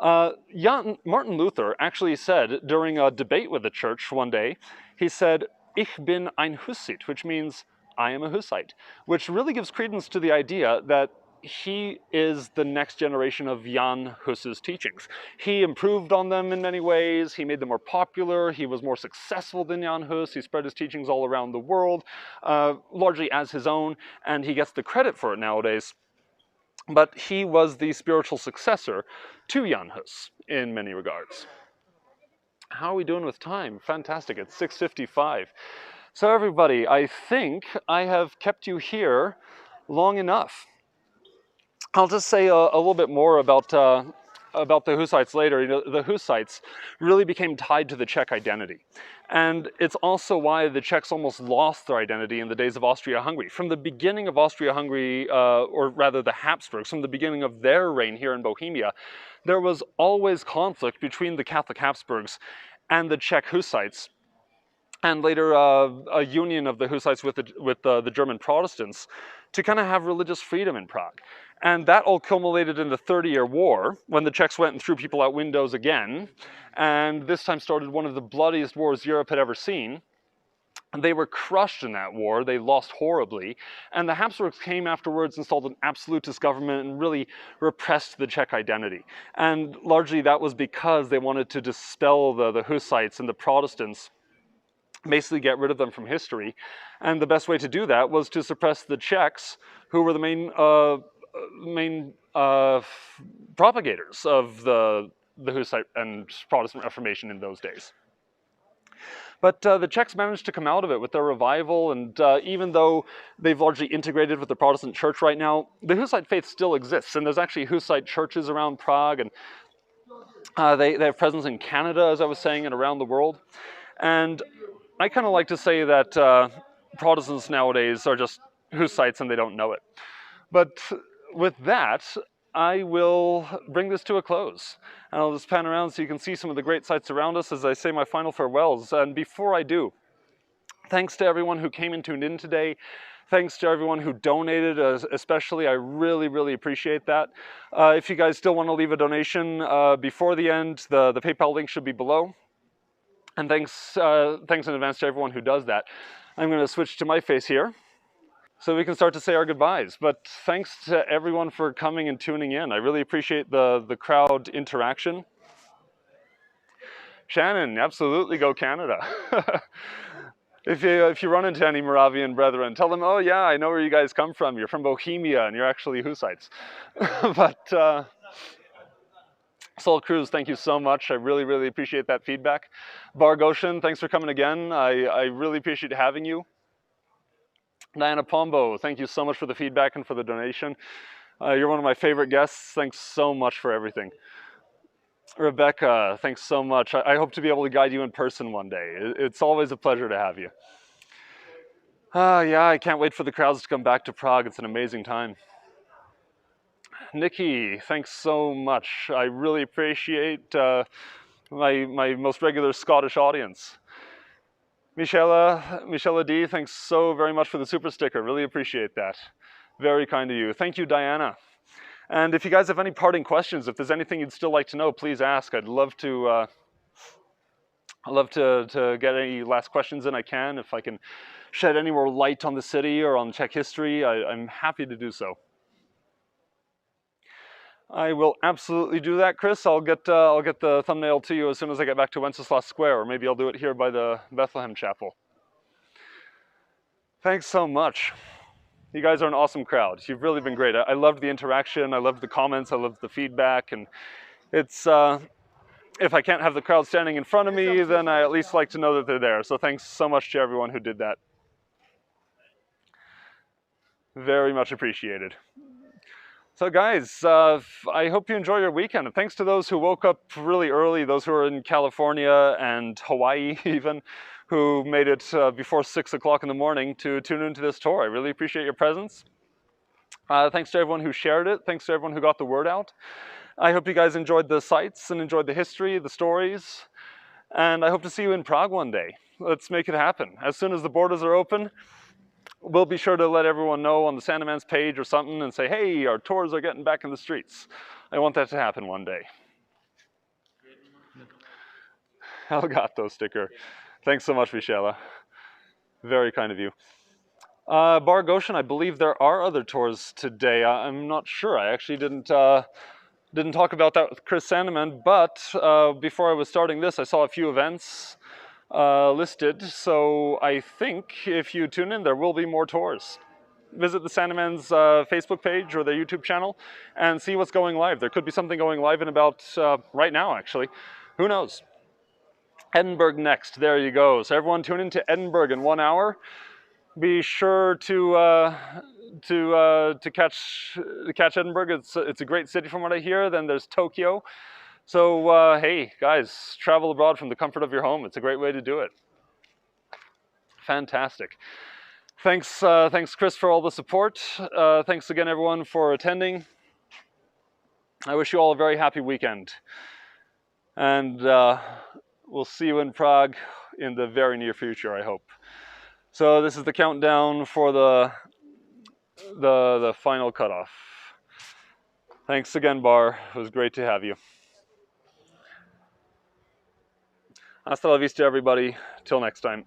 Martin Luther actually said during a debate with the church one day, he said, "Ich bin ein Hussit," which means I am a Hussite, which really gives credence to the idea that he is the next generation of Jan Hus's teachings. He improved on them in many ways. He made them more popular. He was more successful than Jan Hus. He spread his teachings all around the world, largely as his own, and he gets the credit for it nowadays. But he was the spiritual successor to Jan Hus in many regards. How are we doing with time? Fantastic, it's 6:55. So everybody, I think I have kept you here long enough. I'll just say a little bit more about the Hussites later. You know, the Hussites really became tied to the Czech identity. And it's also why the Czechs almost lost their identity in the days of Austria-Hungary. From the beginning of Austria-Hungary, or rather the Habsburgs, from the beginning of their reign here in Bohemia, there was always conflict between the Catholic Habsburgs and the Czech Hussites, and later a union of the Hussites with the German Protestants to kind of have religious freedom in Prague. And that all culminated in the 30-Year War, when the Czechs went and threw people out windows again, and this time started one of the bloodiest wars Europe had ever seen. And they were crushed in that war. They lost horribly. And the Habsburgs came afterwards, installed an absolutist government, and really repressed the Czech identity. And largely that was because they wanted to dispel the Hussites and the Protestants, basically get rid of them from history. And the best way to do that was to suppress the Czechs, who were the main propagators of the Hussite and Protestant Reformation in those days. But the Czechs managed to come out of it with their revival, and even though they've largely integrated with the Protestant church right now, the Hussite faith still exists, and there's actually Hussite churches around Prague, and they have presence in Canada, as I was saying, and around the world. And I kind of like to say that Protestants nowadays are just Hussites and they don't know it. But with that, I will bring this to a close. And I'll just pan around so you can see some of the great sights around us as I say my final farewells. And before I do, thanks to everyone who came and tuned in today. Thanks to everyone who donated, especially. I really, really appreciate that. If you guys still want to leave a donation before the end, the PayPal link should be below. And thanks in advance to everyone who does that. I'm going to switch to my face here so we can start to say our goodbyes. But thanks to everyone for coming and tuning in. I really appreciate the crowd interaction. Shannon, absolutely go Canada. If you run into any Moravian Brethren, tell them, oh yeah, I know where you guys come from. You're from Bohemia and you're actually Hussites. But Sol Cruz, thank you so much. I really, really appreciate that feedback. Bar Goshen, thanks for coming again. I really appreciate having you. Diana Pombo, thank you so much for the feedback and for the donation. You're one of my favorite guests. Thanks so much for everything. Rebecca, thanks so much. I hope to be able to guide you in person one day. It's always a pleasure to have you. Yeah, I can't wait for the crowds to come back to Prague. It's an amazing time. Nikki, thanks so much. I really appreciate my most regular Scottish audience. Michela D, thanks so very much for the super sticker. Really appreciate that. Very kind of you. Thank you, Diana. And if you guys have any parting questions, if there's anything you'd still like to know, please ask. I'd love to get any last questions in I can. If I can shed any more light on the city or on Czech history, I'm happy to do so. I will absolutely do that, Chris. I'll get the thumbnail to you as soon as I get back to Wenceslas Square, or maybe I'll do it here by the Bethlehem Chapel. Thanks so much. You guys are an awesome crowd. You've really been great. I loved the interaction. I loved the comments. I loved the feedback. And it's, if I can't have the crowd standing in front of me, then I at least like to know that they're there. So thanks so much to everyone who did that. Very much appreciated. So guys, I hope you enjoy your weekend. And thanks to those who woke up really early, those who are in California and Hawaii even, who made it before 6 o'clock in the morning to tune into this tour. I really appreciate your presence. Thanks to everyone who shared it. Thanks to everyone who got the word out. I hope you guys enjoyed the sights and enjoyed the history, the stories. And I hope to see you in Prague one day. Let's make it happen. As soon as the borders are open, we'll be sure to let everyone know on the SANDEMANs page or something and say, hey, our tours are getting back in the streets. I want that to happen one day. Elgato sticker. Thanks so much, Michela. Very kind of you. Bar Goshen, I believe there are other tours today. I'm not sure. I actually didn't talk about that with Chris Sandeman, but before I was starting this, I saw a few events listed. So I think if you tune in, there will be more tours. Visit the SANDEMANs Facebook page or their YouTube channel and see what's going live. There could be something going live in about right now, actually. Who knows? Edinburgh next. There you go. So everyone tune in to Edinburgh in 1 hour. Be sure to catch Edinburgh. It's a great city from what I hear. Then there's Tokyo. So hey guys, travel abroad from the comfort of your home. It's a great way to do it. Fantastic. Thanks Chris for all the support. Thanks again everyone for attending. I wish you all a very happy weekend. And we'll see you in Prague in the very near future, I hope. So this is the countdown for the final cutoff. Thanks again, Bar. It was great to have you. Hasta la vista, everybody. Till next time.